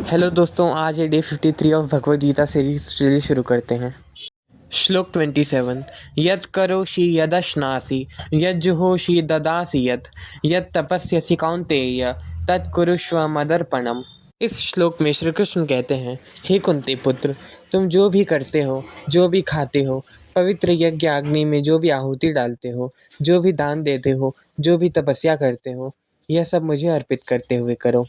Hello दोस्तों, आज ये day 53 of Bhagavad Gita series शुरू करते हैं। श्लोक 27। यत् करोषि यदश्नासि यज्जुहोषि ददासि यत् तपस्यसि कौन्तेय तत् कुरुष्व मदर्पणम्। इस श्लोक में श्री कृष्ण कहते हैं, हे कुंती पुत्र, तुम जो भी करते हो, जो भी खाते हो, पवित्र यज्ञ अग्नि में जो भी आहुति डालते हो, जो भी दान देते हो, जो भी तपस्या करते हो, यह सब मुझे अर्पित करते हुए करो।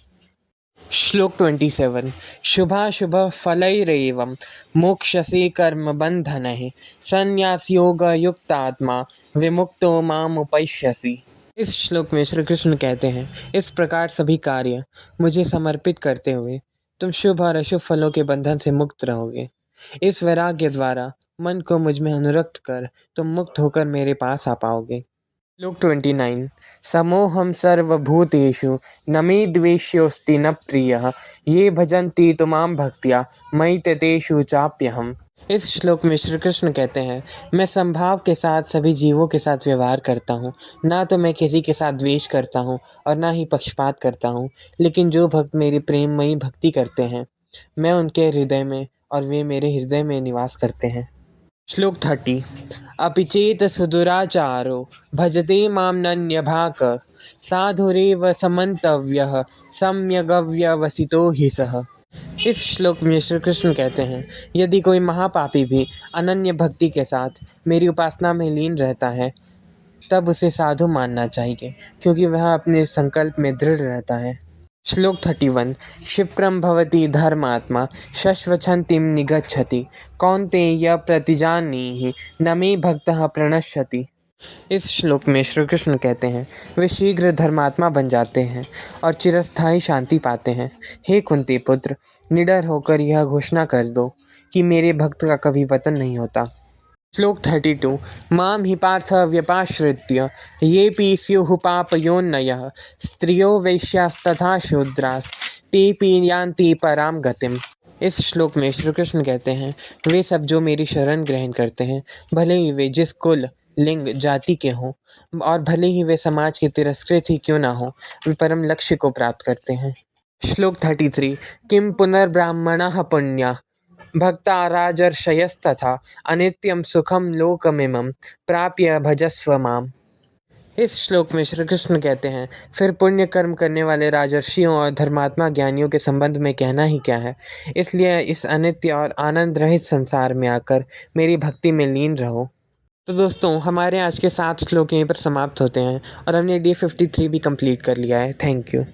श्लोक 27। शुभाशुभफलैरेवं मोक्ष्यसे कर्मबन्धनैः संन्यासयोगयुक्तात्मा विमुक्तो मामुपैष्यसि। इस श्लोक में श्री कृष्ण कहते हैं, इस प्रकार सभी कार्य मुझे समर्पित करते हुए तुम शुभ और अशुभ फलों के बंधन से मुक्त रहोगे। इस वैराग्य द्वारा मन को मुझ में अनुरक्त कर तुम मुक्त होकर मेरे पास आ पाओगे। श्लोक 29। समोहम सर्वभूतेषु न मे द्वेष्योऽस्ति न प्रियः ये भजन्ति तो मां भक्त्या मयि ते तेषु चाप्यहम्। इस श्लोक में श्री कृष्ण कहते हैं, मैं संभाव के साथ सभी जीवों के साथ व्यवहार करता हूँ, ना तो मैं किसी के साथ द्वेष करता हूँ और ना ही पक्षपात करता हूँ, लेकिन जो भक्त मेरी प्रेममयी भक्ति करते हैं मैं उनके हृदय में और वे मेरे हृदय में निवास करते हैं। श्लोक 30। अपि चेत सुदुराचारो भजते मां नन्यभाक् साधुरेव समन्तव्यः सम्यगव्यवसितो हि सः। इस श्लोक में श्री कृष्ण कहते हैं, यदि कोई महापापी भी अनन्य भक्ति के साथ मेरी उपासना में लीन रहता है तब उसे साधु मानना चाहिए, क्योंकि वह अपने संकल्प में दृढ़ रहता है। श्लोक 31। क्षिप्रं भवति धर्मात्मा शश्वच्छन्तिं निगच्छति कौन्तेय प्रतिजानीहि न मे भक्तः प्रणश्यति। इस श्लोक में श्री कृष्ण कहते हैं, वे शीघ्र धर्मात्मा बन जाते हैं और चिरस्थायी शांति पाते हैं। हे कुंती पुत्र, निडर होकर यह घोषणा कर दो कि मेरे भक्त का कभी पतन नहीं होता। श्लोक 32। मां हि पार्थ व्यपाश्रित्य येऽपि स्युः पापयोनयः स्त्रियो वैश्यास्तथा शूद्रास् तेऽपि यान्ति परां गतिम्। इस श्लोक में श्री कृष्ण कहते हैं, वे सब जो मेरी शरण ग्रहण करते हैं, भले ही वे जिस कुल लिंग जाति के हों और भले ही वे समाज के तिरस्कृत ही क्यों ना हो, वे परम लक्ष्य को प्राप्त करते हैं। श्लोक 33। किं पुनर्ब्राह्मणः पुण्या भक्ता राजर्षयस्तथा अनित्यं सुखम लोकमिमं प्राप्य भजस्व माम। इस श्लोक में श्री कृष्ण कहते हैं, फिर पुण्य कर्म करने वाले राजर्षियों और धर्मात्मा ज्ञानियों के संबंध में कहना ही क्या है। इसलिए इस अनित्य और आनंद रहित संसार में आकर मेरी भक्ति में लीन रहो। तो दोस्तों, हमारे आज के 7 श्लोक यहीं पर समाप्त होते हैं और हमने डे 53 भी कंप्लीट कर लिया है। Thank you.